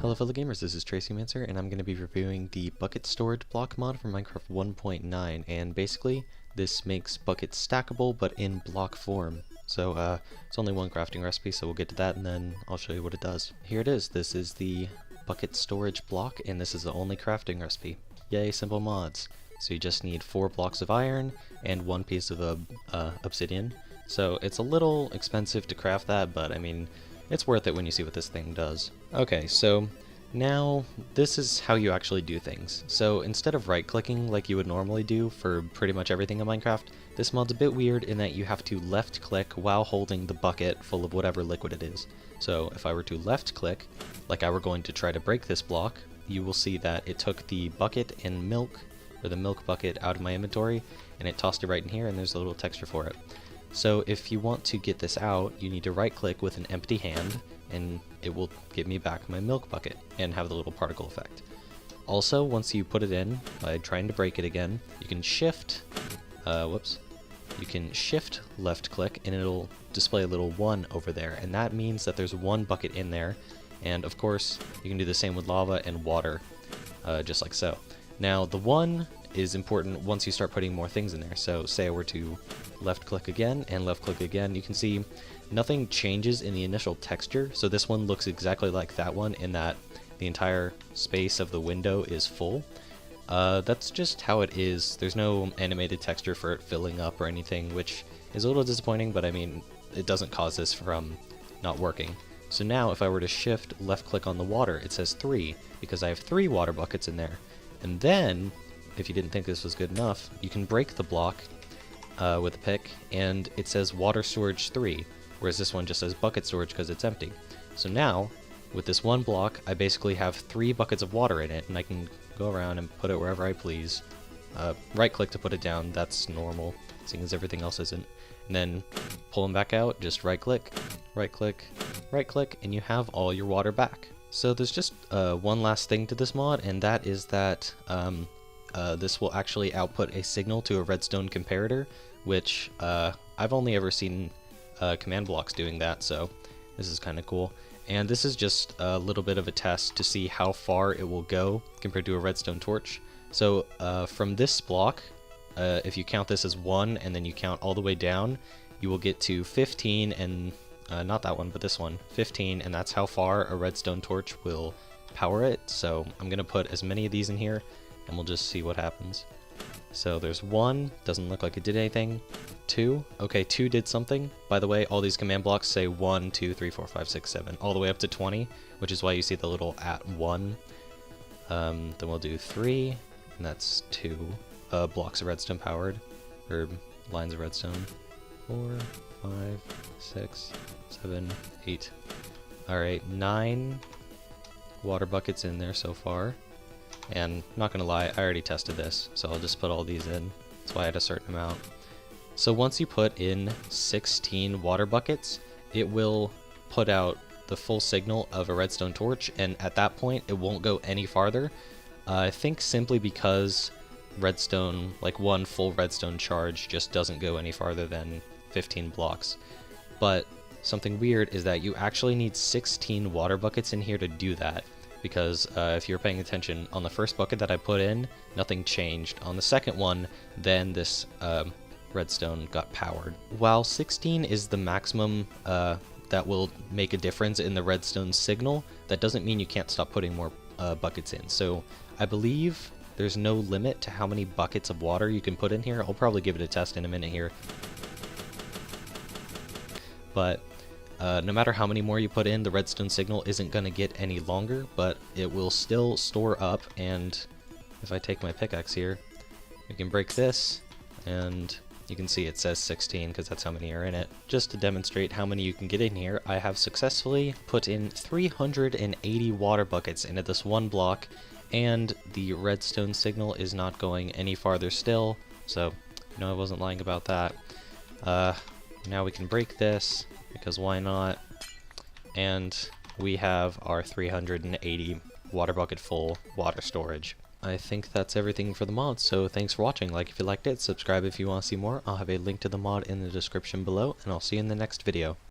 Hello fellow gamers, this is TracyMancer, and I'm going to be reviewing the bucket storage block mod for Minecraft 1.9, and basically this makes buckets stackable but in block form. So it's only one crafting recipe, so we'll get to that and then I'll show you what it does. Here it is. This is the bucket storage block, and this is the only crafting recipe. Yay, simple mods. So you just need 4 blocks of iron and 1 piece of obsidian. So it's a little expensive to craft that, but I mean, it's worth it when you see what this thing does. Okay, so now this is how you actually do things. So instead of right-clicking like you would normally do for pretty much everything in Minecraft, this mod's a bit weird in that you have to left-click while holding the bucket full of whatever liquid it is. So if I were to left-click, like I were going to try to break this block, you will see that it took the bucket and milk, or the milk bucket, out of my inventory, and it tossed it right in here, and there's a little texture for it. So if you want to get this out, you need to right click with an empty hand, and it will give me back my milk bucket and have the little particle effect. Also, once you put it in, by trying to break it again, you can shift, you can shift left click and it'll display a little 1 over there, and that means that there's 1 bucket in there, and of course you can do the same with lava and water, just like so. Now the 1 is important once you start putting more things in there. So say I were to left click again and left click again, you can see nothing changes in the initial texture. So this one looks exactly like that one in that the entire space of the window is full. That's just how it is. There's no animated texture for it filling up or anything, which is a little disappointing, but I mean, it doesn't cause this from not working. So now if I were to shift left click on the water, it says 3 because I have 3 water buckets in there. And then if you didn't think this was good enough, you can break the block with a pick, and it says water storage 3, whereas this one just says bucket storage because it's empty. So now, with this one block, I basically have 3 buckets of water in it, and I can go around and put it wherever I please. Right click to put it down, that's normal, seeing as everything else isn't. And then pull them back out, just right click, right click, right click, and you have all your water back. So there's just one last thing to this mod, and that is that this will actually output a signal to a redstone comparator, which I've only ever seen command blocks doing that, so this is kind of cool. And this is just a little bit of a test to see how far it will go compared to a redstone torch. So from this block, if you count this as 1 and then you count all the way down, you will get to 15 and not that one, but this one, 15, and that's how far a redstone torch will power it. So I'm going to put as many of these in here, and we'll just see what happens. So there's 1, doesn't look like it did anything. 2, okay, 2 did something. By the way, all these command blocks say 1, 2, 3, 4, 5, 6, 7, all the way up to 20, which is why you see the little @1. Then we'll do 3, and that's 2 blocks of redstone powered, or lines of redstone. 4, 5, 6, 7, 8. Alright, 9 water buckets in there so far. And not gonna lie, I already tested this, so I'll just put all these in. That's why I had a certain amount. So once you put in 16 water buckets, it will put out the full signal of a redstone torch, and at that point it won't go any farther. I think simply because redstone, like 1 full redstone charge, just doesn't go any farther than 15 blocks. But something weird is that you actually need 16 water buckets in here to do that, because if you're paying attention, on the first bucket that I put in, nothing changed. On the second one, then this redstone got powered. While 16 is the maximum that will make a difference in the redstone signal, that doesn't mean you can't stop putting more buckets in. So I believe there's no limit to how many buckets of water you can put in here. I'll probably give it a test in a minute here. But no matter how many more you put in, the redstone signal isn't going to get any longer, but it will still store up. And if I take my pickaxe here, you can break this, and you can see it says 16 because that's how many are in it. Just to demonstrate how many you can get in here, I have successfully put in 380 water buckets into this one block, and the redstone signal is not going any farther still, so I wasn't lying about that. Now we can break this, because why not? And we have our 380 water bucket full water storage. I think that's everything for the mod, so thanks for watching. Like if you liked it, subscribe if you want to see more. I'll have a link to the mod in the description below, and I'll see you in the next video.